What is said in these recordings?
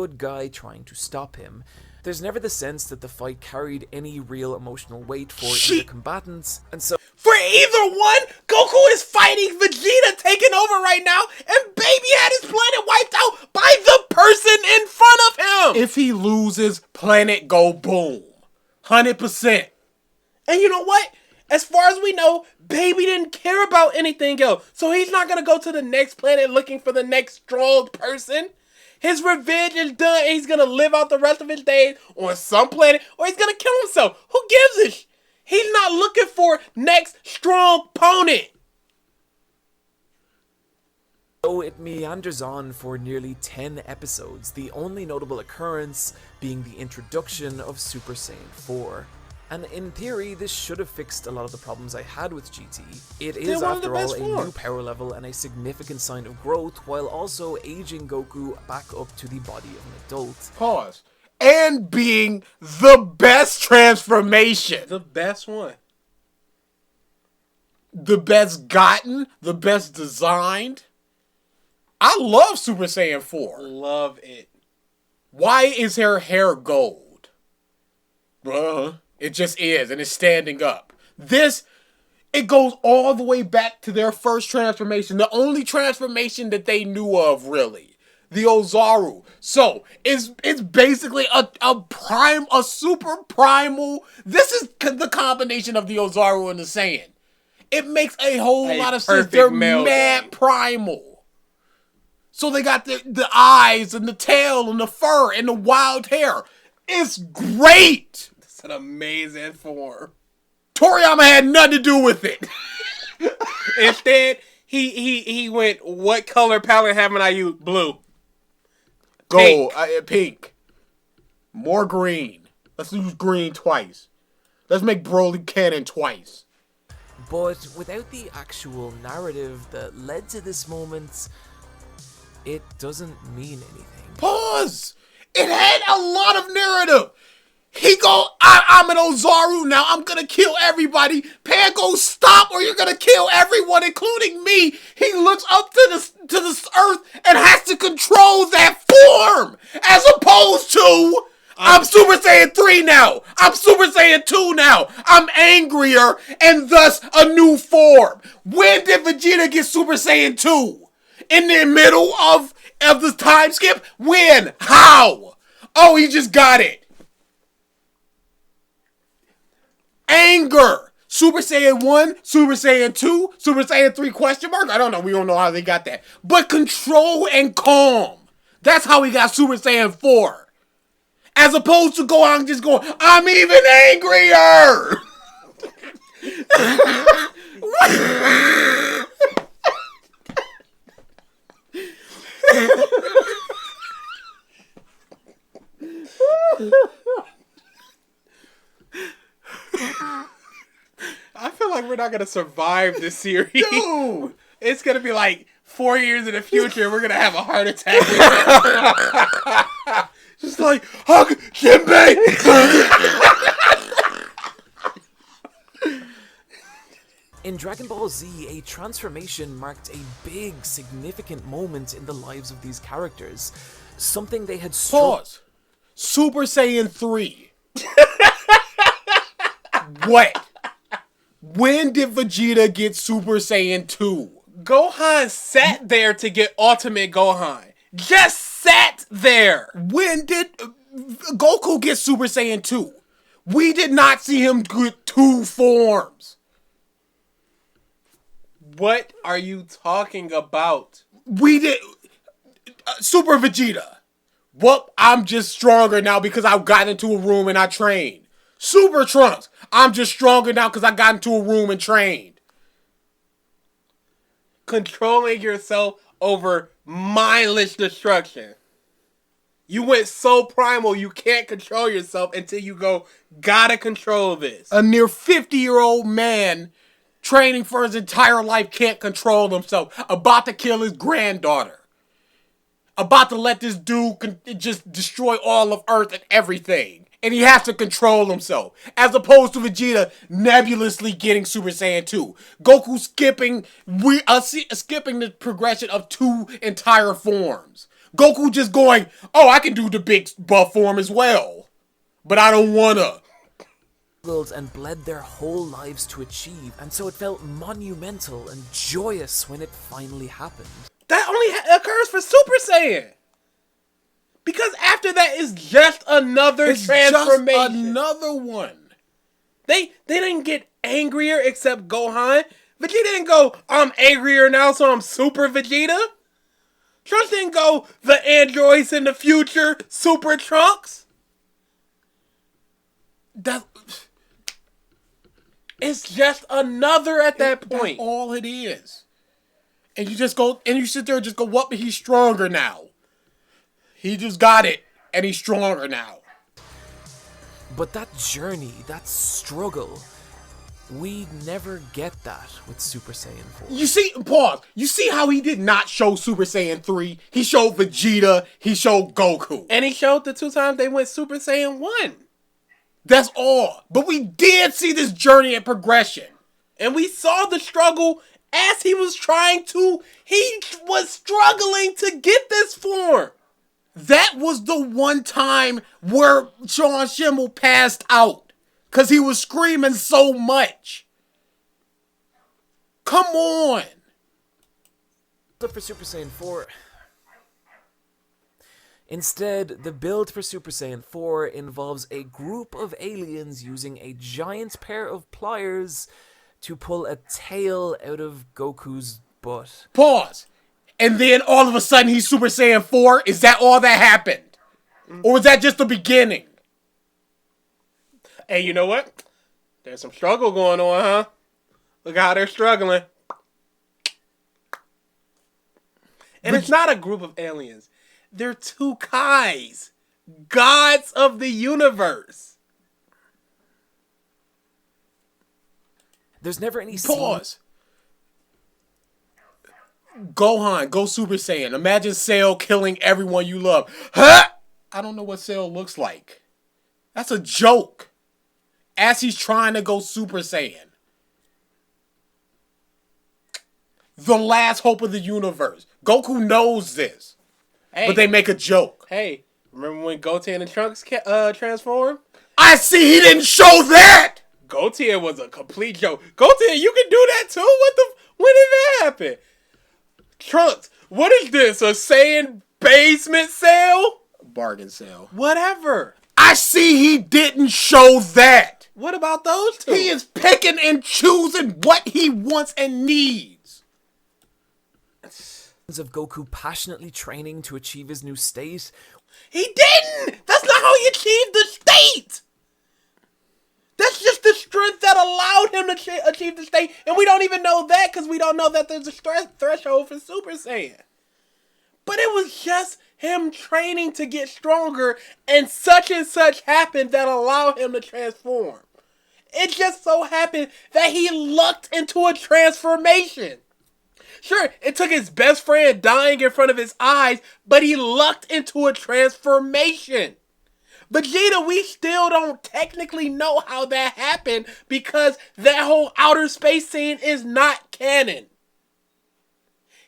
good guy trying to stop him. There's never the sense that the fight carried any real emotional weight for either combatants, and so for either one, Goku is fighting Vegeta taking over right now, and Baby had his planet wiped out by the person in front of him. If he loses, planet go boom. 100%. And you know what? As far as we know, Baby didn't care about anything else, so he's not going to go to the next planet looking for the next strong person. His revenge is done, and he's going to live out the rest of his days on some planet, or he's going to kill himself. Who gives a shit? He's not looking for next strong opponent. So it meanders on for nearly 10 episodes, the only notable occurrence being the introduction of Super Saiyan 4. And in theory, this should have fixed a lot of the problems I had with GT. It is, after all, a new power level and a significant sign of growth, while also aging Goku back up to the body of an adult. Pause. And being the best transformation. The best one. The best gotten, the best designed. I love Super Saiyan 4. Love it. Why is her hair gold? It just is, and it's standing up. It goes all the way back to their first transformation. The only transformation that they knew of, really. The Ozaru. So, it's basically a super primal. This is the combination of the Ozaru and the Saiyan. It makes a whole lot of sense. They're mad primal. So they got the eyes and the tail and the fur and the wild hair. It's great. It's an amazing form. Toriyama had nothing to do with it. Instead, he went, what color palette haven't I used? Blue. Gold. Pink. More green. Let's use green twice. Let's make Broly canon twice. But without the actual narrative that led to this moment, it doesn't mean anything. Pause! It had a lot of narrative. He go, I'm an Ozaru now. I'm gonna kill everybody. Pan goes, stop or you're gonna kill everyone, including me. He looks up to the earth and has to control that form, as opposed to I'm Super Saiyan 3 now. I'm Super Saiyan 2 now. I'm angrier and thus a new form. When did Vegeta get Super Saiyan 2? In the middle of the time skip? When? How? Oh, he just got it. Anger. Super Saiyan 1, Super Saiyan 2, Super Saiyan 3 question mark? I don't know. We don't know how they got that. But control and calm. That's how he got Super Saiyan 4. As opposed to Gohan just going, I'm even angrier. I feel like we're not going to survive this series. Dude. It's going to be like 4 years in the future, we're going to have a heart attack. Just like, hug Jinbei! In Dragon Ball Z, a transformation marked a big, significant moment in the lives of these characters. Something they had Pause. Super Saiyan 3. What? When did Vegeta get Super Saiyan 2? Gohan sat there to get Ultimate Gohan. Just sat there. When did Goku get Super Saiyan 2? We did not see him get 2 forms. What are you talking about? We did... Super Vegeta. Well, I'm just stronger now because I got into a room and I trained. Super Trunks. I'm just stronger now because I got into a room and trained. Controlling yourself over mindless destruction. You went so primal you can't control yourself until you go, gotta control this. A near 50-year-old man training for his entire life can't control himself. About to kill his granddaughter. About to let this dude just destroy all of Earth and everything. And he has to control himself. As opposed to Vegeta nebulously getting Super Saiyan 2. Goku skipping the progression of 2 entire forms. Goku just going, oh, I can do the big buff form as well. But I don't wanna. And bled their whole lives to achieve, and so it felt monumental and joyous when it finally happened. That only occurs for Super Saiyan. Because after that is just another transformation. Just another one. They didn't get angrier except Gohan. Vegeta didn't go, I'm angrier now, so I'm Super Vegeta. Trunks didn't go, the androids in the future, Super Trunks. It's just another at that point. That's all it is. And you just go, and you sit there and just go, what? But he's stronger now. He just got it, and he's stronger now. But that journey, that struggle, we never get that with Super Saiyan 4. You see, pause. You see how he did not show Super Saiyan 3? He showed Vegeta, he showed Goku. And he showed the 2 times they went Super Saiyan 1. That's all. But we did see this journey and progression. And we saw the struggle as he was he was struggling to get this form. That was the one time where Sean Schimmel passed out. Because he was screaming so much. Come on. But for Super Saiyan 4... Instead, the build for Super Saiyan 4 involves a group of aliens using a giant pair of pliers to pull a tail out of Goku's butt. Pause. And then all of a sudden he's Super Saiyan 4? Is that all that happened? Or was that just the beginning? Hey, you know what? There's some struggle going on, huh? Look how they're struggling. And it's not a group of aliens. They're 2 Kais. Gods of the universe. There's never any Pause. Gohan, go Super Saiyan. Imagine Cell killing everyone you love. Huh? I don't know what Cell looks like. That's a joke. As he's trying to go Super Saiyan. The last hope of the universe. Goku knows this. Hey, but they make a joke. Hey, remember when Goten and Trunks transformed? I see he didn't show that! Goten was a complete joke. Goten, you can do that too? When did that happen? Trunks, what is this? A Saiyan basement sale? Bargain sale. Whatever. I see he didn't show that. What about those 2? He is picking and choosing what he wants and needs. of Goku passionately training to achieve his new state. He didn't! That's not how he achieved the state! That's just the strength that allowed him to achieve the state, and we don't even know that because we don't know that there's a threshold for Super Saiyan. But it was just him training to get stronger, and such happened that allowed him to transform. It just so happened that he lucked into a transformation. Sure, it took his best friend dying in front of his eyes, but he lucked into a transformation. Vegeta, we still don't technically know how that happened because that whole outer space scene is not canon.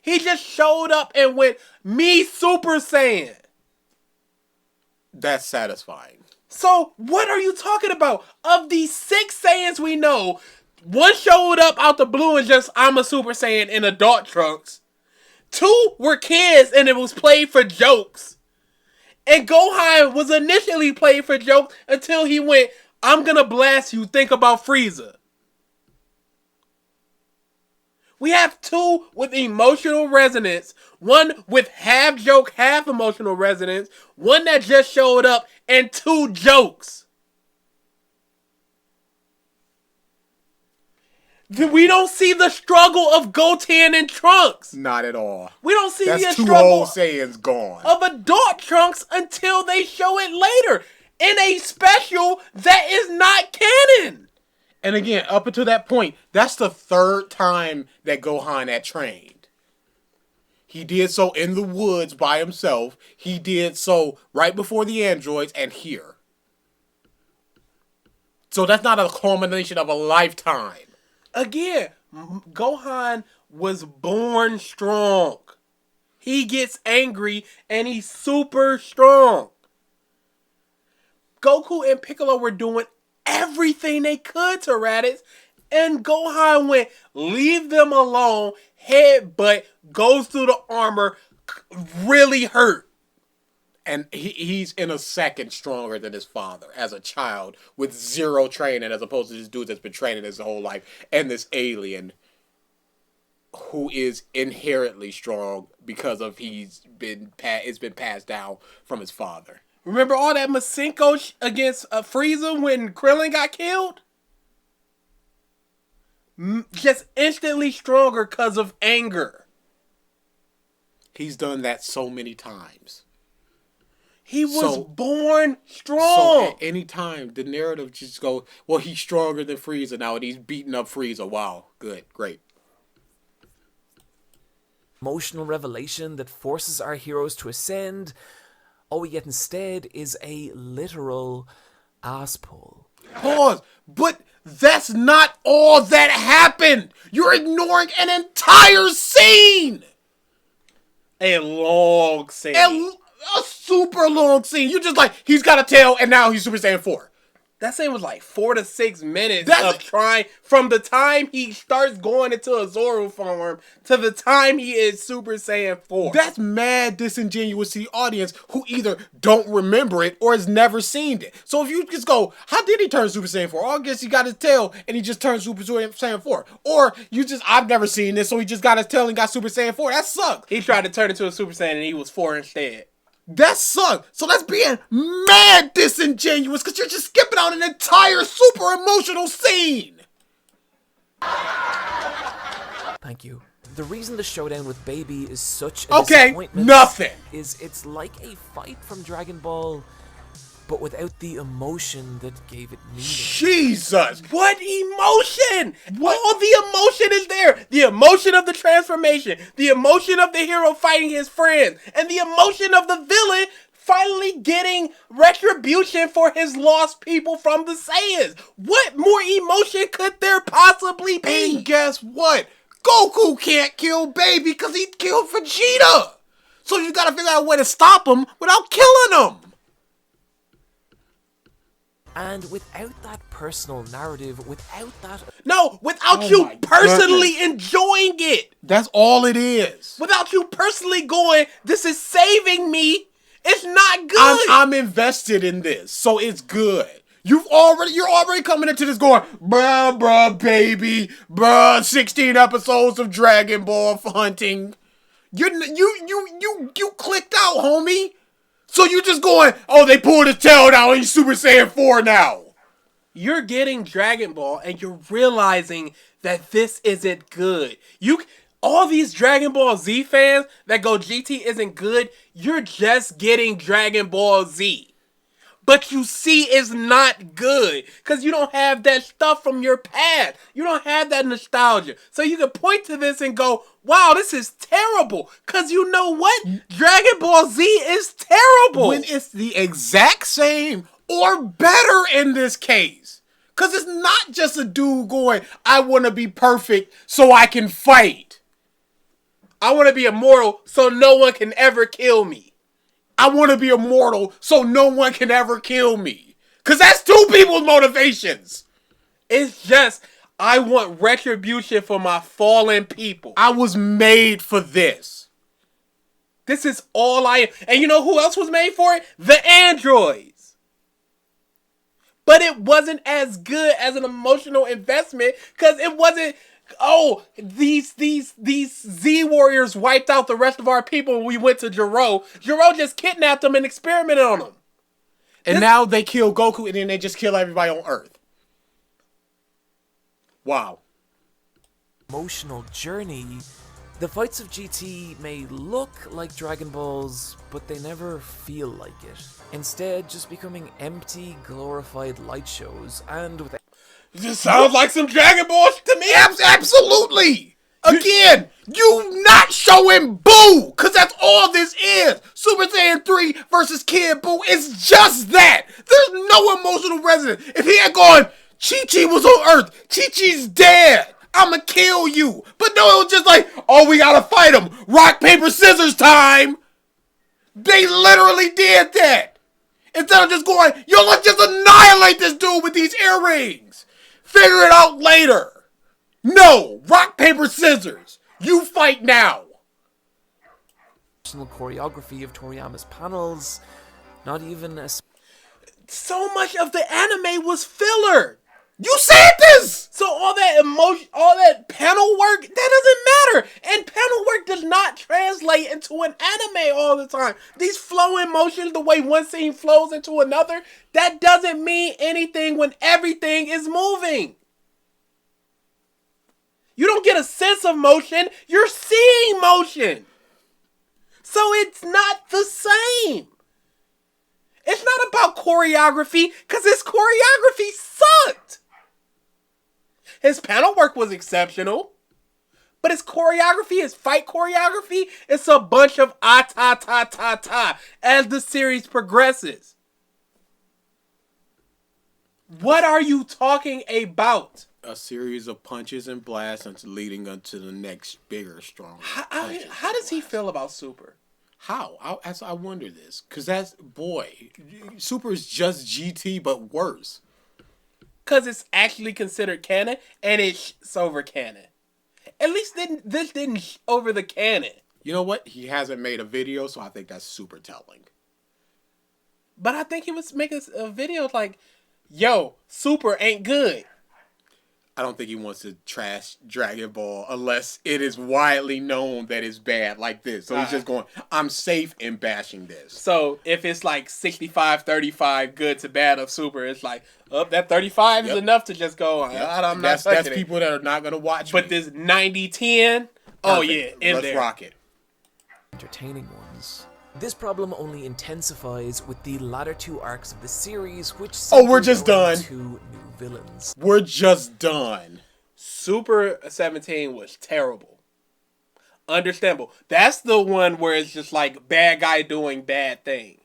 He just showed up and went, me Super Saiyan. That's satisfying. So, what are you talking about? Of these 6 Saiyans we know, one showed up out the blue and just, I'm a Super Saiyan in adult Trunks. 2 were kids and it was played for jokes. And Gohan was initially played for jokes until he went, I'm gonna blast you, think about Frieza. We have 2 with emotional resonance, one with half joke, half emotional resonance, one that just showed up, and 2 jokes. We don't see the struggle of Goten and Trunks. Not at all. We don't see That's the 2 struggle whole Saiyans gone. of adult Trunks until they show it later in a special that is not canon. And again, up until that point, that's the 3rd time that Gohan had trained. He did so in the woods by himself. He did so right before the androids and here. So that's not a culmination of a lifetime. Again, Gohan was born strong. he gets angry and he's super strong. Goku and Piccolo were doing everything they could to Raditz, and Gohan went, leave them alone, headbutt, goes through the armor, really hurt. And he's in a second stronger than his father as a child with zero training, as opposed to this dude that's been training his whole life, and this alien who is inherently strong because of it's been passed down from his father. Remember all that Masenko against Frieza when Krillin got killed? Just instantly stronger because of anger. He's done that so many times. He was born strong. So at any time, the narrative just goes, well, he's stronger than Frieza now, and he's beating up Frieza. Wow, good, great. Emotional revelation that forces our heroes to ascend. All we get instead is a literal ass pull. Pause. But that's not all that happened. You're ignoring an entire scene. A long scene. A super long scene. You just like, he's got a tail and now he's Super Saiyan 4. That scene was like 4 to 6 minutes of trying, from the time he starts going into a Zoro form to the time he is Super Saiyan 4. That's mad disingenuous to the audience who either don't remember it or has never seen it. So if you just go, how did he turn Super Saiyan 4? Oh, I guess he got his tail and he just turned Super Saiyan 4. Or you just, I've never seen this, so he just got his tail and got Super Saiyan 4. That sucks. He tried to turn into a Super Saiyan and he was 4 instead. That sucks. So that's being mad disingenuous because you're just skipping out an entire super emotional scene. Thank you. The reason the showdown with Baby is such a disappointment nothing. is it's like a fight from Dragon Ball, but without the emotion that gave it meaning. Jesus! What emotion? All the emotion is there. The emotion of the transformation, the emotion of the hero fighting his friends, and the emotion of the villain finally getting retribution for his lost people from the Saiyans. What more emotion could there possibly be? And guess what? Goku can't kill Baby because he killed Vegeta. So you gotta figure out a way to stop him without killing him. And without that personal narrative, without that... No, without you personally enjoying it. That's all it is. Without you personally going, this is saving me. It's not good. I'm invested in this, so it's good. You're already coming into this going, bruh, Baby, bruh, 16 episodes of Dragon Ball hunting. You clicked out, homie. So you just going, oh, they pulled his tail down and he's Super Saiyan 4 now. You're getting Dragon Ball and you're realizing that this isn't good. All these Dragon Ball Z fans that go GT isn't good, you're just getting Dragon Ball Z. But you see it's not good because you don't have that stuff from your past. You don't have that nostalgia. So you can point to this and go, wow, this is terrible. Because you know what? Dragon Ball Z is terrible. When it's the exact same or better in this case. Because it's not just a dude going, I want to be perfect so I can fight. I want to be immortal so no one can ever kill me. I want to be immortal so no one can ever kill me. Because that's two people's motivations. It's just, I want retribution for my fallen people. I was made for this. This is all I am. And you know who else was made for it? The androids. But it wasn't as good as an emotional investment because it wasn't... Oh, these Z warriors wiped out the rest of our people when we went to Jiro. Jiro just kidnapped them and experimented on them. And now they kill Goku and then they just kill everybody on Earth. Wow. Emotional journey. The fights of GT may look like Dragon Balls, but they never feel like it. Instead, just becoming empty, glorified light shows, and with... This sounds like some Dragon Balls to me. Absolutely. Again, you not showing Boo, because that's all this is. Super Saiyan 3 versus Kid Boo is just that. There's no emotional resonance. If he had gone, Chi-Chi was on Earth, Chi-Chi's dead. I'ma kill you. But no, it was just like, oh, we gotta fight him. Rock, paper, scissors time. They literally did that. Instead of just going, yo, let's just annihilate this dude with these earrings. Figure it out later. No, rock, paper, scissors. You fight now. Choreography of Toriyama's panels, not even a... So much of the anime was filler. You said this! So all that emotion, all that panel work, that doesn't matter. And panel work does not translate into an anime all the time. These flowing motions, the way one scene flows into another, that doesn't mean anything when everything is moving. You don't get a sense of motion, you're seeing motion. So it's not the same. It's not about choreography, because his choreography sucked. His panel work was exceptional. But his choreography, his fight choreography, it's a bunch of ta as the series progresses. What are you talking about? A series of punches and blasts until leading up to the next bigger, stronger. How does he feel about Super? How? I wonder this. Because that's, boy, Super is just GT, but worse. Because it's actually considered canon, and it's over canon. At least this didn't over the canon. You know what? He hasn't made a video, so I think that's super telling. But I think he was making a video like, yo, Super ain't good. I don't think he wants to trash Dragon Ball unless it is widely known that it's bad like this. So he's just going, I'm safe in bashing this. So if it's like 65-35 good to bad of Super, it's like, oh, that 35 is enough to just go, I'm not touching That's people that are not going to watch But me. this 90-10, oh yeah, Let's rock it. Entertaining ones. This problem only intensifies with the latter two arcs of the series, which we're just done. Two new villains. We're just done. Super 17 was terrible. Understandable. That's the one where it's just like bad guy doing bad thing.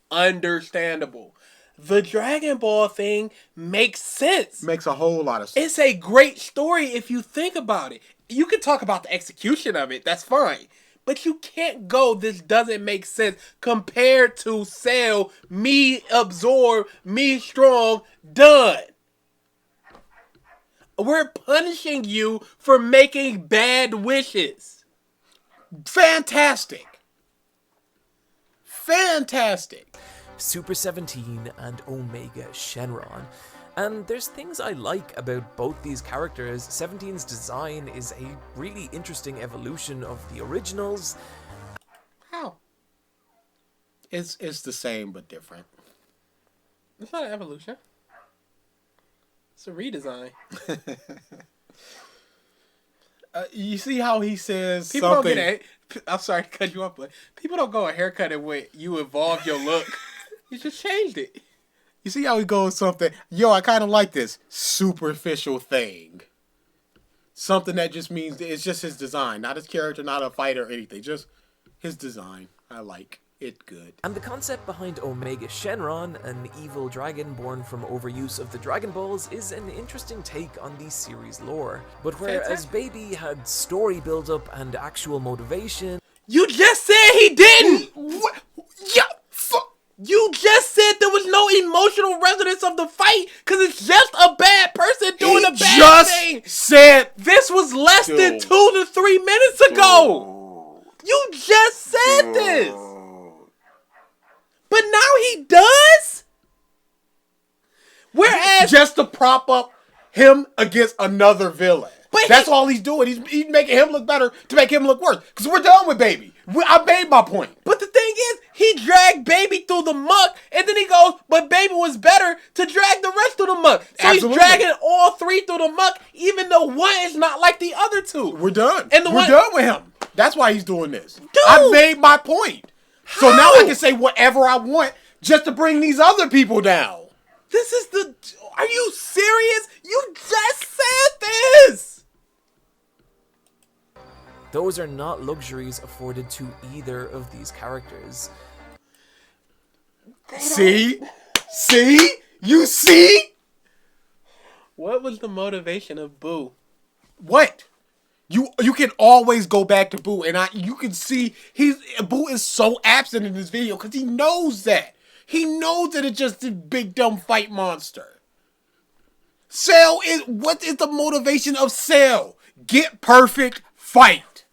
Understandable. The Dragon Ball thing makes sense. Makes a whole lot of sense. It's a great story if you think about it. You can talk about the execution of it. That's fine. But you can't go, this doesn't make sense compared to Cell, me absorb, me strong, done. We're punishing you for making bad wishes. Fantastic. Fantastic. Super 17 and Omega Shenron. And there's things I like about both these characters. 17's design is a really interesting evolution of the originals. How? It's the same but different. It's not an evolution. It's a redesign. You see how he says People something? don't get I'm sorry to cut you off, but people don't go a haircut and when you evolve your look. You just changed it. You see how he goes something, yo, I kind of like this superficial thing. Something that just means it's just his design, not his character, not a fighter or anything, just his design. I like it good. And the concept behind Omega Shenron, an evil dragon born from overuse of the Dragon Balls, is an interesting take on the series lore. But whereas Baby had story build-up and actual motivation... You just said he didn't! What? Yeah, You just said there was no emotional resonance of the fight because it's just a bad person doing a bad thing. Said This was less than 2 to 3 minutes ago. You just said this. But now he does? Whereas... just to prop up him against another villain. But that's all he's doing. He's making him look better to make him look worse. Because we're done with Baby. I made my point. But the thing is, he dragged Baby through the muck, and then he goes, but Baby was better to drag the rest through the muck. So Absolutely. He's dragging all three through the muck, even though one is not like the other two. We're done. And we're done with him. That's why he's doing this. Dude! I made my point. So How? now I can say whatever I want just to bring these other people down. This is the... Are you serious? You just said this! Those are not luxuries afforded to either of these characters. See? See? You see? What was the motivation of Boo? What? You can always go back to Boo, and you can see Boo is so absent in this video because he knows that. He knows that it's just this big dumb fight monster. What is the motivation of Cell? Get perfect, fight.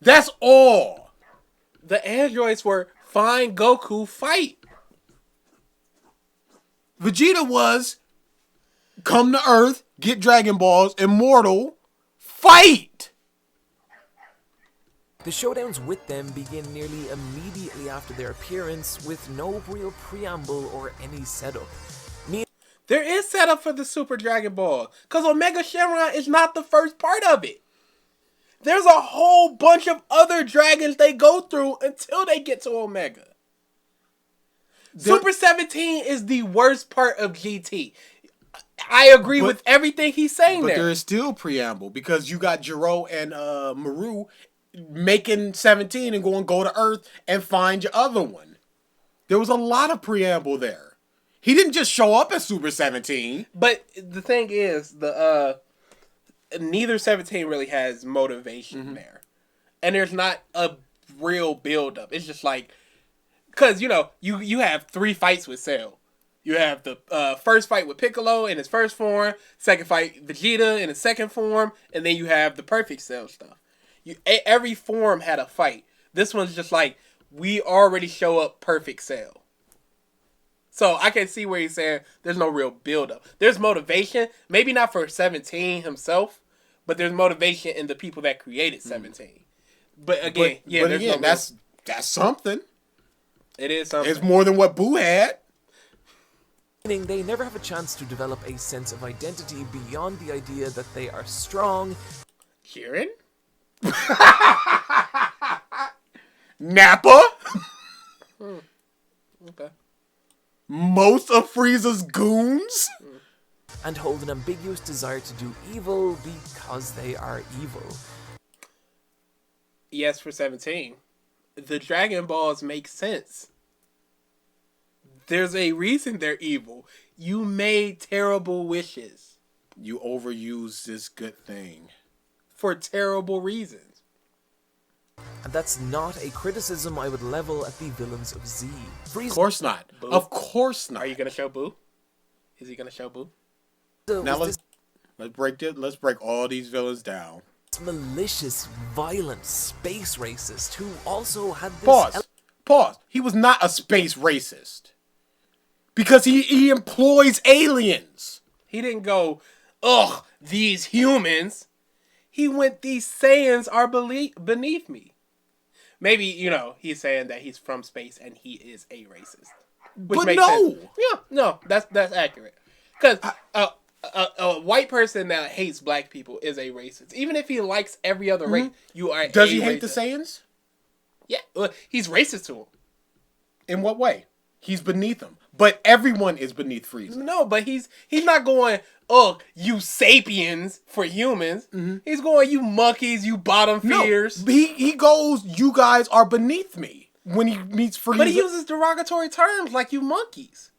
That's all. The androids were find Goku, fight. Vegeta was come to Earth, get Dragon Balls, immortal, fight. The showdowns with them begin nearly immediately after their appearance with no real preamble or any setup. There is setup for the Super Dragon Ball, because Omega Shenron is not the first part of it. There's a whole bunch of other dragons they go through until they get to Omega. Super 17 is the worst part of GT. I agree with everything he's saying there. But there is still preamble, because you got Jiro and Maru making 17 and go to Earth and find your other one. There was a lot of preamble there. He didn't just show up as Super 17. But the thing is, neither 17 really has motivation there. And there's not a real build-up. It's just like, because, you have 3 fights with Cell. You have the first fight with Piccolo in his first form, second fight Vegeta in his second form, and then you have the Perfect Cell stuff. Every form had a fight. This one's just like, we already show up Perfect Cell. So I can see where he's saying there's no real build-up. There's motivation, maybe not for 17 himself, but there's motivation in the people that created 17. But again, that's something. It is something. It's more than what Boo had. Meaning they never have a chance to develop a sense of identity beyond the idea that they are strong. Jiren? Nappa? Okay. Most of Frieza's goons? And hold an ambiguous desire to do evil because they are evil. Yes, for 17. The Dragon Balls make sense. There's a reason they're evil. You made terrible wishes. You overuse this good thing. For terrible reasons. And that's not a criticism I would level at the villains of Z. Of course not. Boo. Of course not. Are you going to show Boo? Is he going to show Boo? Now let's break all these villains down. Malicious, violent space racist who also had this... Pause. He was not a space racist. Because he employs aliens. He didn't go, ugh, these humans. He went, these Saiyans are beneath me. Maybe, he's saying that he's from space and he is a racist. But no! Sense. Yeah, no, that's accurate. Because a white person that hates black people is a racist. Even if he likes every other race, you are Does he hate the Saiyans? Yeah, he's racist to them. In what way? He's beneath them. But everyone is beneath Frieza. No, but he's not going, oh, you sapiens for humans. He's going, you monkeys, you bottom feeders. No, he goes, you guys are beneath me when he meets Frieza. But he uses derogatory terms like you monkeys.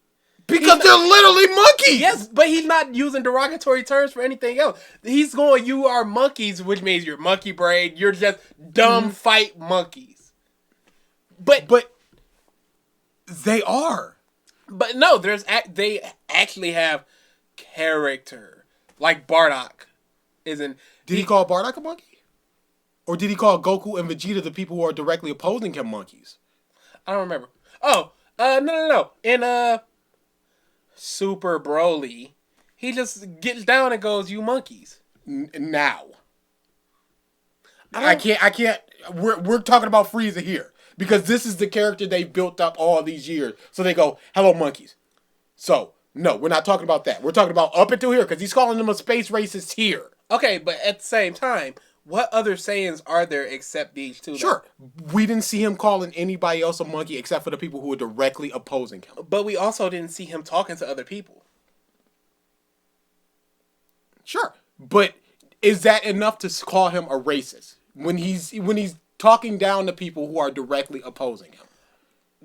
Because they're literally monkeys! Yes, but he's not using derogatory terms for anything else. He's going, you are monkeys, which means you're monkey brain. You're just dumb fight monkeys. But they are. But no, they actually have character. Like Bardock isn't. Did he call Bardock a monkey? Or did he call Goku and Vegeta, the people who are directly opposing him, monkeys? I don't remember. Oh, no. In Super Broly, he just gets down and goes, "You monkeys." Now. I can't. We're talking about Frieza here. Because this is the character they built up all these years. So they go, hello, monkeys. So, no, we're not talking about that. We're talking about up until here, because he's calling them a space racist here. Okay, but at the same time, what other Saiyans are there except these two? Sure. We didn't see him calling anybody else a monkey except for the people who were directly opposing him. But we also didn't see him talking to other people. Sure. But is that enough to call him a racist? When he's talking down to people who are directly opposing him.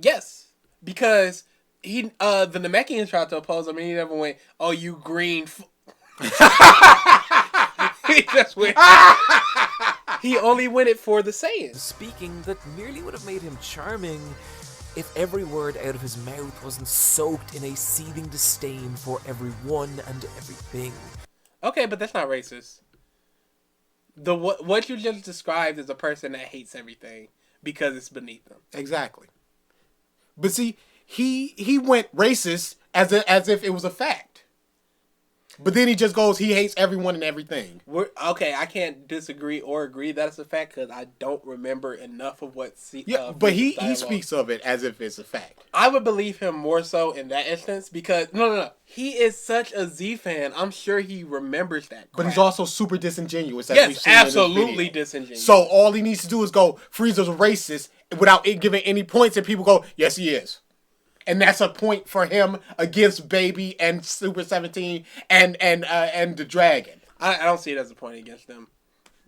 Yes, because the Namekians tried to oppose him, and he never went, "Oh, you green." That's weird. He only went it for the Saiyans. Speaking that merely would have made him charming if every word out of his mouth wasn't soaked in a seething disdain for everyone and everything. Okay, but that's not racist. What you just described is a person that hates everything because it's beneath them. Exactly. But see, he went racist as if it was a fact. But then he just goes, he hates everyone and everything. Okay, I can't disagree or agree that it's a fact because I don't remember enough of what. But he speaks of it as if it's a fact. I would believe him more so in that instance because no, he is such a Z fan. I'm sure he remembers that. But he's also super disingenuous. Yes, absolutely disingenuous. So all he needs to do is go, Frieza's racist without it giving any points, and people go, yes, he is. And that's a point for him against Baby and Super 17 and the Dragon. I don't see it as a point against them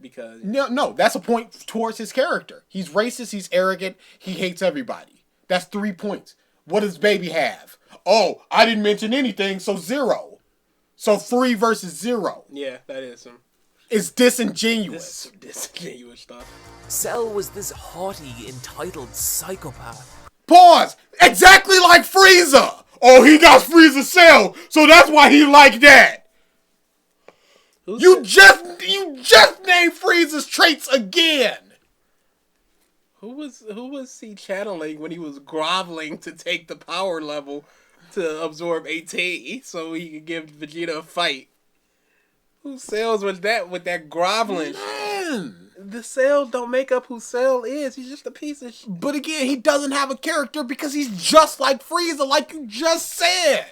because no, that's a point towards his character. He's racist. He's arrogant. He hates everybody. That's 3 points. What does Baby have? Oh, I didn't mention anything, so 0. So 3 versus 0. Yeah, that is some. It's disingenuous. This is some disingenuous stuff. Cell was this haughty, entitled psychopath. Pause! Exactly like Frieza! Oh, he got Frieza Cell, so that's why he like that! You just named Frieza's traits again! Who was he channeling when he was groveling to take the power level to absorb 18 so he could give Vegeta a fight? Who Cells was that with that groveling? Man! The Cell don't make up who Cell is. He's just a piece of shit. But again, he doesn't have a character because he's just like Frieza, like you just said.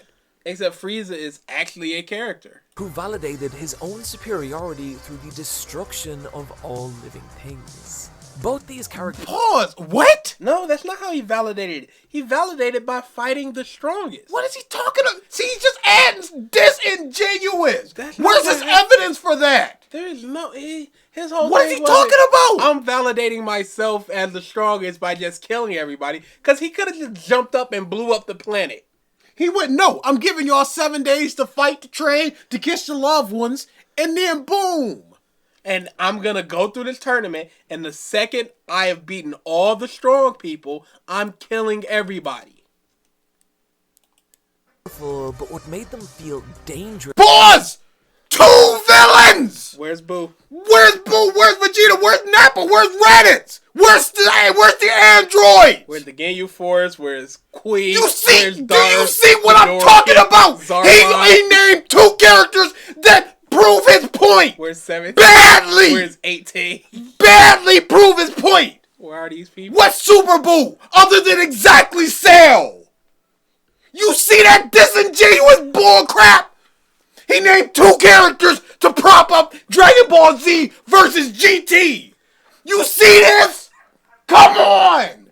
Except Frieza is actually a character. Who validated his own superiority through the destruction of all living things. Both these characters... Pause! What? No, that's not how he validated it. He validated by fighting the strongest. What is he talking about? See, he's just adding disingenuous. That's Where's not his evidence for that? There is no... His whole What thing is he was talking about? I'm validating myself as the strongest by just killing everybody. Because he could have just jumped up and blew up the planet. He went, no, I'm giving y'all 7 days to fight, to train, to kiss your loved ones, and then boom. And I'm going to go through this tournament, and the second I have beaten all the strong people, I'm killing everybody. But what made them feel dangerous... Pause! 2 villains! Where's Boo? Where's Boo? Where's Vegeta? Where's Nappa? Where's Raditz? Where's the android? Where's the Ginyu Force? Where's Kui? You see? Where's Do you Darth? see what I'm Ghidorah? talking about? Zarma? He named 2 characters that prove his point. Where's 17? Badly! Where's 18? Badly prove his point. Where are these people? What's Super Boo other than exactly Cell? You see that disingenuous bull crap? He named 2 characters to prop up Dragon Ball Z versus GT. You see this? Come on!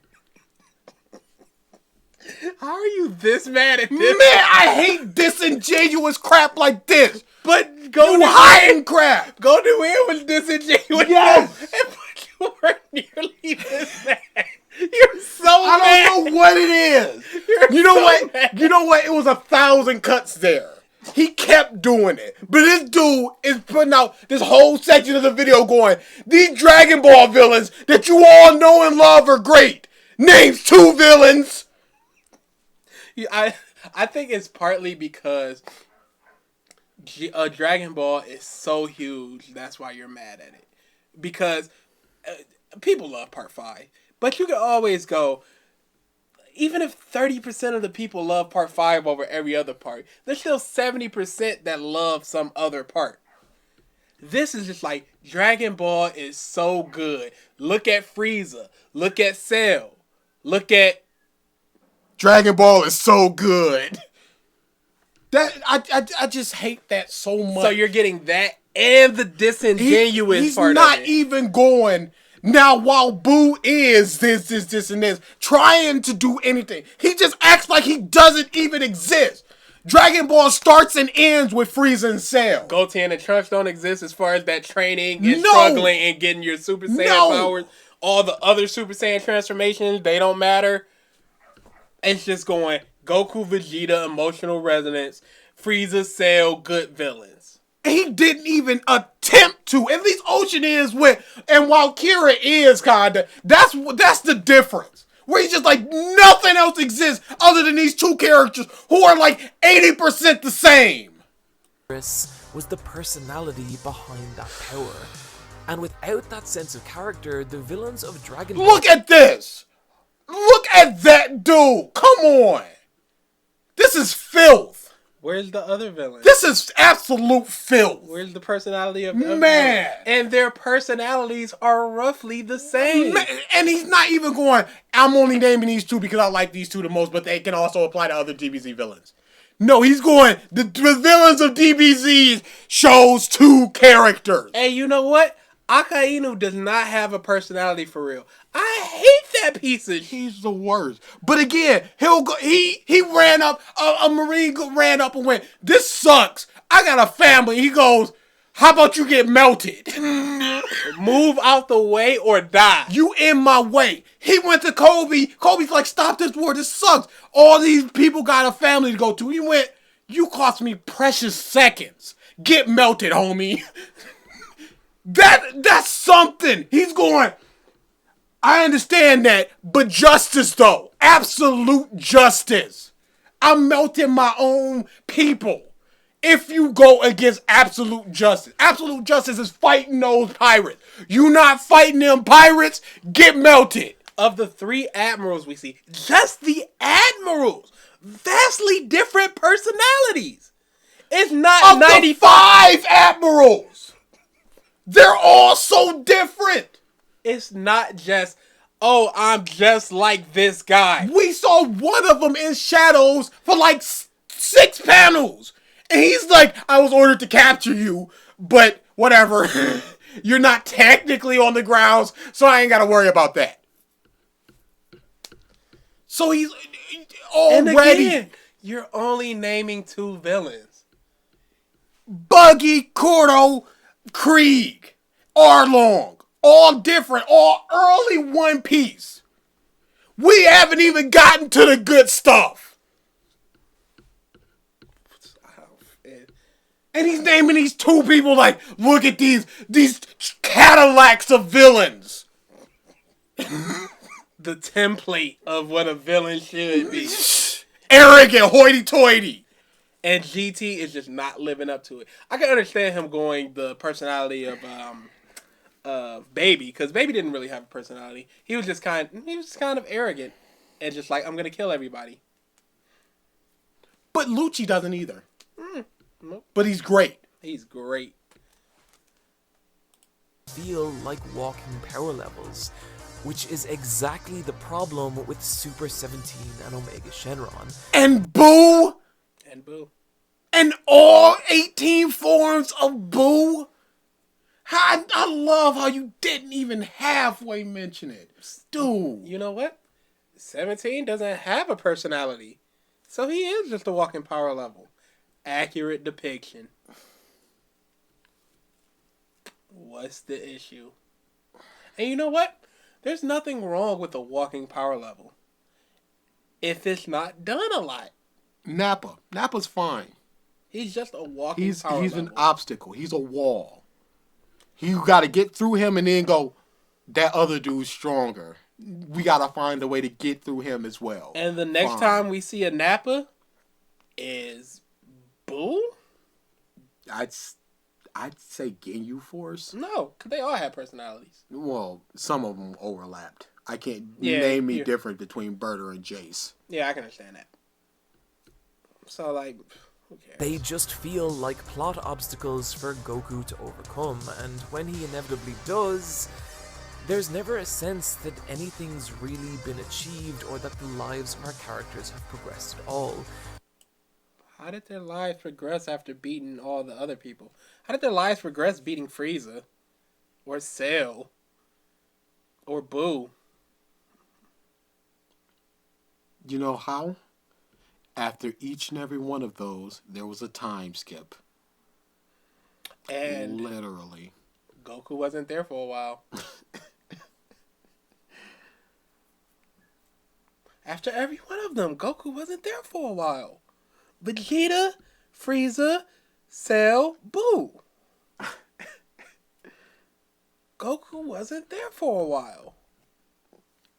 How are you this mad at this? Man, I hate disingenuous crap like this. But go You to hiding crap. Go to where was disingenuous? Yes. And but you weren't nearly this mad. You're so mad. I don't know what it is. You know what? Mad. You know what? It was 1,000 cuts there. He kept doing it. But this dude is putting out this whole section of the video going, these Dragon Ball villains that you all know and love are great. Names 2 villains. I think it's partly because Dragon Ball is so huge. That's why you're mad at it. Because people love Part 5. But you can always go... Even if 30% of the people love Part 5 over every other part, there's still 70% that love some other part. This is just like, Dragon Ball is so good. Look at Frieza. Look at Cell. Look at... Dragon Ball is so good. That I just hate that so much. So you're getting that and the disingenuous part of it. He's not even going... Now, while Boo is this, and this, trying to do anything, he just acts like he doesn't even exist. Dragon Ball starts and ends with Frieza and Cell. Goten and Trunks don't exist as far as that training and struggling and getting your Super Saiyan powers. All the other Super Saiyan transformations, they don't matter. It's just going Goku, Vegeta, emotional resonance, Frieza, Cell, good villains. And he didn't even attempt to. At least Ocean is with, and while Kira is kinda, that's the difference. Where he's just like, nothing else exists other than these two characters who are like 80% the same. Was the personality behind that power. And without that sense of character, the villains of Dragon Ball... Look at this! Look at that dude! Come on! This is filth! Where's the other villain? This is absolute filth! Where's the personality of the Man! And their personalities are roughly the same. Man, and he's not even going, I'm only naming these two because I like these two the most, but they can also apply to other DBZ villains. No, he's going, the villains of DBZ shows two characters. Hey, you know what? Akainu does not have a personality for real. I hate that piece of shit. He's the worst. But again, he'll go. He ran up. A Marine ran up and went, "This sucks. I got a family." He goes, "How about you get melted? Move out the way or die." You in my way." He went to Kobe. Kobe's like, "Stop this war. This sucks. All these people got a family to go to." He went, "You cost me precious seconds. Get melted, homie." That's something. He's going, I understand that, but justice though. Absolute justice. I'm melting my own people. If you go against absolute justice is fighting those pirates. You not fighting them pirates, get melted. Of the 3 admirals we see, just the admirals, vastly different personalities. It's not Of 95 the 5 admirals. They're all so different. It's not just, oh, I'm just like this guy. We saw one of them in shadows for like 6 panels. And he's like, I was ordered to capture you, but whatever. You're not technically on the grounds, so I ain't got to worry about that. So he's already... And again, you're only naming 2 villains. Buggy, Cordo, Krieg, Arlong, all different, all early One Piece. We haven't even gotten to the good stuff. And he's naming these 2 people like, look at these Cadillacs of villains. The template of what a villain should be. Arrogant, hoity-toity. And GT is just not living up to it. I can understand him going the personality of Baby, because Baby didn't really have a personality. He was just kind of arrogant and just like, I'm gonna kill everybody. But Lucci doesn't either. Nope. But he's great. He's great. Feel like walking power levels, which is exactly the problem with Super 17 and Omega Shenron. And Boo. And Boo. And all 18 forms of Boo. I love how you didn't even halfway mention it. Dude. You know what? 17 doesn't have a personality. So he is just a walking power level. Accurate depiction. What's the issue? And you know what? There's nothing wrong with a walking power level. If it's not done a lot. Nappa's fine. He's just a walking power level. He's an obstacle. He's a wall. You got to get through him and then go, that other dude's stronger. We got to find a way to get through him as well. And the next time we see a Nappa is Boo? I'd say Ginyu Force. No, because they all have personalities. Well, some of them overlapped. I can't name me different between Berta and Jace. Yeah, I can understand that. So, like, who cares? They just feel like plot obstacles for Goku to overcome, and when he inevitably does, there's never a sense that anything's really been achieved or that the lives of our characters have progressed at all. How did their lives progress after beating all the other people? How did their lives progress beating Frieza? Or Cell? Or Boo? You know how? After each and every one of those, there was a time skip. And literally. Goku wasn't there for a while. After every one of them, Goku wasn't there for a while. Vegeta, Frieza, Cell, boo. Goku wasn't there for a while.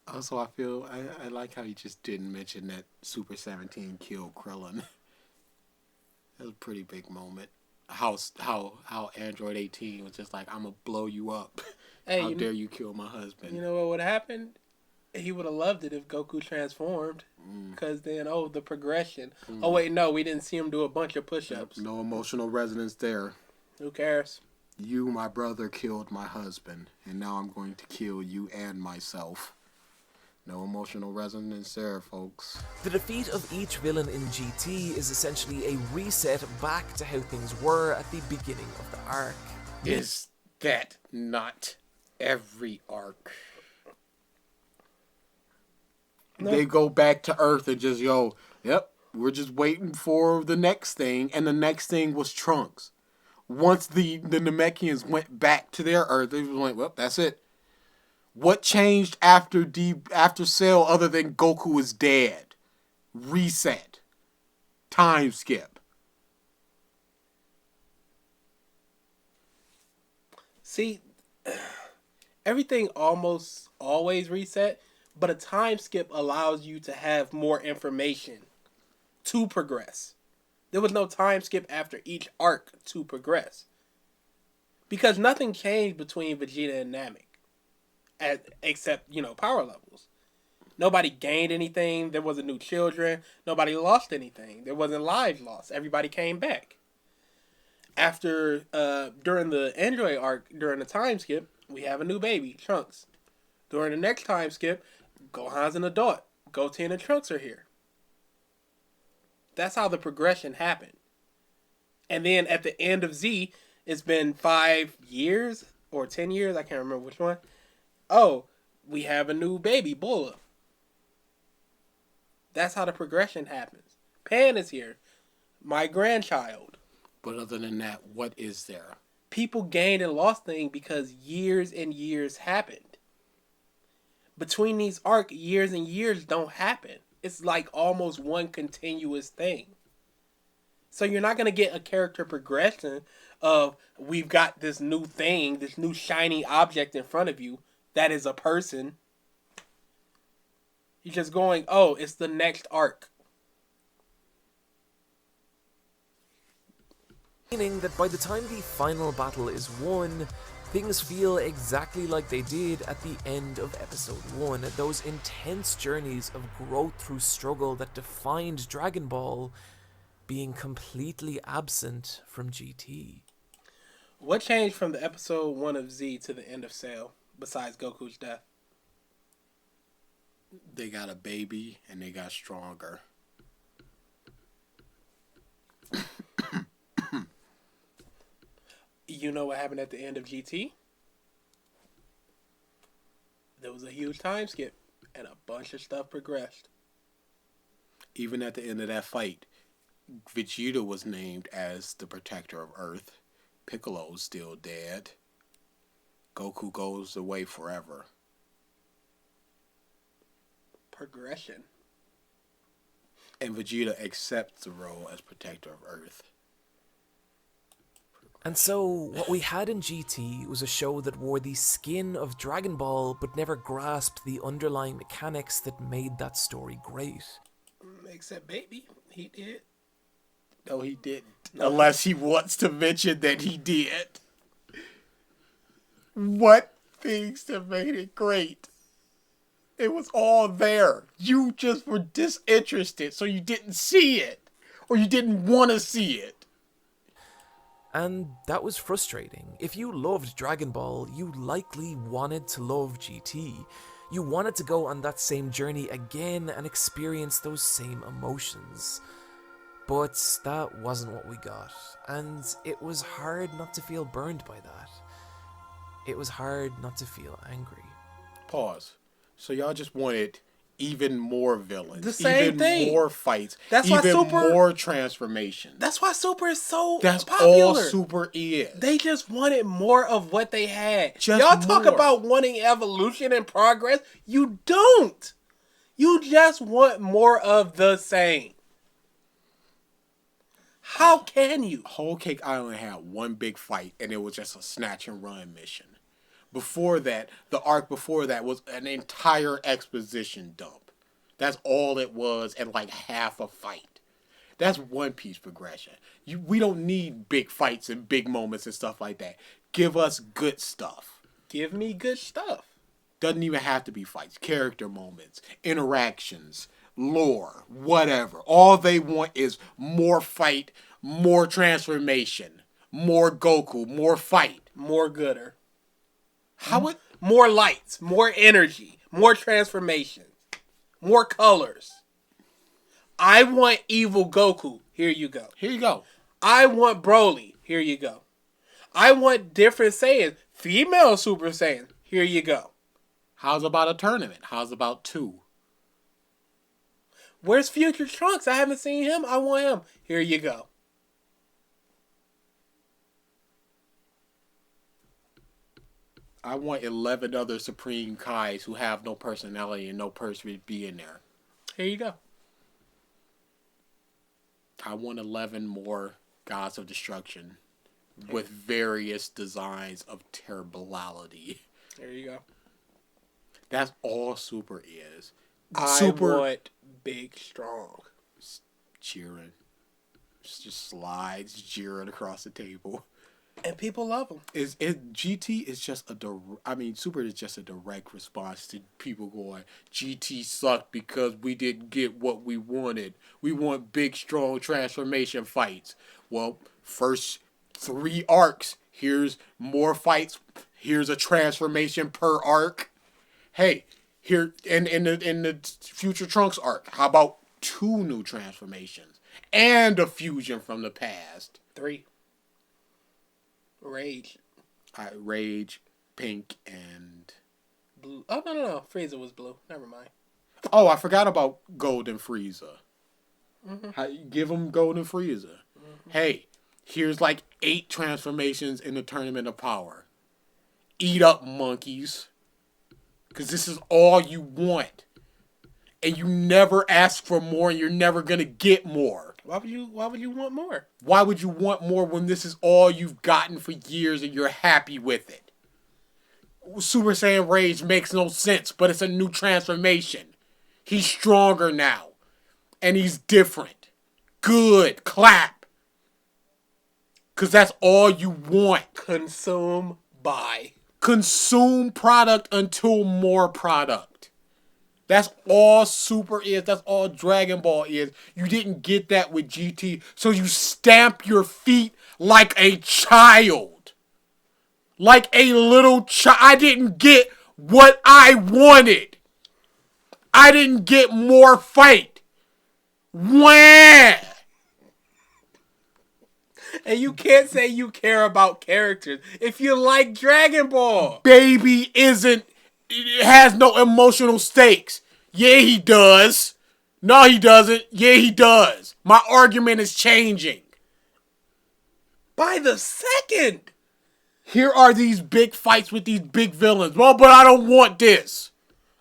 Also, I like how you just didn't mention that Super 17 killed Krillin. That was a pretty big moment. How Android 18 was just like, I'm gonna blow you up. Hey, how dare you kill my husband? You know what would happen? He would have loved it if Goku transformed. Because then, the progression. Oh, wait, no, we didn't see him do a bunch of push-ups. No emotional resonance there. Who cares? You, my brother, killed my husband, and now I'm going to kill you and myself. No emotional resonance there, folks. The defeat of each villain in GT is essentially a reset back to how things were at the beginning of the arc. Is that not every arc? No. They go back to Earth and just, yep, we're just waiting for the next thing, and the next thing was Trunks. Once the Namekians went back to their Earth, they went, well, that's it. What changed after Cell other than Goku is dead? Reset. Time skip. See, everything almost always reset, but a time skip allows you to have more information to progress. There was no time skip after each arc to progress. Because nothing changed between Vegeta and Namek. Except, power levels. Nobody gained anything. There wasn't new children. Nobody lost anything. There wasn't lives lost. Everybody came back. After, during the Android arc, during the time skip, we have a new baby, Trunks. During the next time skip, Gohan's an adult. Goten and Trunks are here. That's how the progression happened. And then at the end of Z, it's been 5 years or 10 years. I can't remember which one. Oh, we have a new baby, Bulla. That's how the progression happens. Pan is here. My grandchild. But other than that, what is there? People gained and lost things because years and years happened. Between these arcs, years and years don't happen. It's like almost one continuous thing. So you're not going to get a character progression of we've got this new thing, this new shiny object in front of you that is a person. You're just going, oh, it's the next arc. Meaning that by the time the final battle is won, things feel exactly like they did at the end of episode 1. Those intense journeys of growth through struggle that defined Dragon Ball being completely absent from GT. What changed from the episode 1 of Z to the end of Cell, besides Goku's death? They got a baby and they got stronger. You know what happened at the end of GT? There was a huge time skip, and a bunch of stuff progressed. Even at the end of that fight, Vegeta was named as the protector of Earth. Piccolo's still dead. Goku goes away forever. Progression. And Vegeta accepts the role as protector of Earth. And so, what we had in GT was a show that wore the skin of Dragon Ball but never grasped the underlying mechanics that made that story great. Except Baby, he did. No, he didn't. No. Unless he wants to mention that he did. What things that made it great? It was all there. You just were disinterested, so you didn't see it. Or you didn't want to see it. And that was frustrating. If you loved Dragon Ball, you likely wanted to love GT. You wanted to go on that same journey again and experience those same emotions. But that wasn't what we got, and it was hard not to feel burned by that. It was hard not to feel angry. Pause. So y'all just wanted even more villains, the same even thing. More fights, that's even why Super, more transformation. That's why Super is so that's popular. All Super is. They just wanted more of what they had. Just y'all talk more. About wanting evolution and progress. You don't. You just want more of the same. How can you? Whole Cake Island had one big fight, and it was just a snatch and run mission. Before that, the arc before that was an entire exposition dump. That's all it was, and like half a fight. That's One Piece progression. We don't need big fights and big moments and stuff like that. Give us good stuff. Give me good stuff. Doesn't even have to be fights. Character moments, interactions, lore, whatever. All they want is more fight, more transformation, more Goku, more fight. More gooder. How would... More lights, more energy, more transformation, more colors. I want evil Goku. Here you go. Here you go. I want Broly. Here you go. I want different Saiyans. Female Super Saiyan. Here you go. How's about a tournament? How's about 2? Where's Future Trunks? I haven't seen him. I want him. Here you go. I want 11 other Supreme Kais who have no personality and no purpose being there. Here you go. I want 11 more Gods of Destruction with various designs of terribility. There you go. That's all Super is. I want Big Strong. Cheering. Just slides, jeering across the table. And people love him. GT is just Super is just a direct response to people going, GT sucked because we didn't get what we wanted. We want big, strong transformation fights. Well, first 3 arcs. Here's more fights. Here's a transformation per arc. Hey, here in the Future Trunks arc, how about 2 new transformations and a fusion from the past? 3. Rage. Rage, Pink, and... Blue. Oh, no. Frieza was blue. Never mind. Oh, I forgot about Golden Frieza. Mm-hmm. Give him Golden Frieza. Mm-hmm. Hey, here's like 8 transformations in the Tournament of Power. Eat up, monkeys. Because this is all you want. And you never ask for more, and you're never going to get more. Why would you want more? Why would you want more when this is all you've gotten for years and you're happy with it? Super Saiyan Rage makes no sense, but it's a new transformation. He's stronger now. And he's different. Good. Clap. Because that's all you want. Consume, buy. Consume product until more product. That's all Super is. That's all Dragon Ball is. You didn't get that with GT, so you stamp your feet like a child. Like a little child. I didn't get what I wanted. I didn't get more fight. Wah! And you can't say you care about characters if you like Dragon Ball. Baby has no emotional stakes. Yeah, he does. No, he doesn't. Yeah, he does. My argument is changing. By the second. Here are these big fights with these big villains. Well, but I don't want this.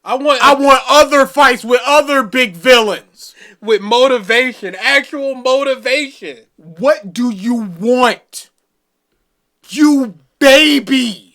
I want other fights with other big villains. With motivation. Actual motivation. What do you want? You baby.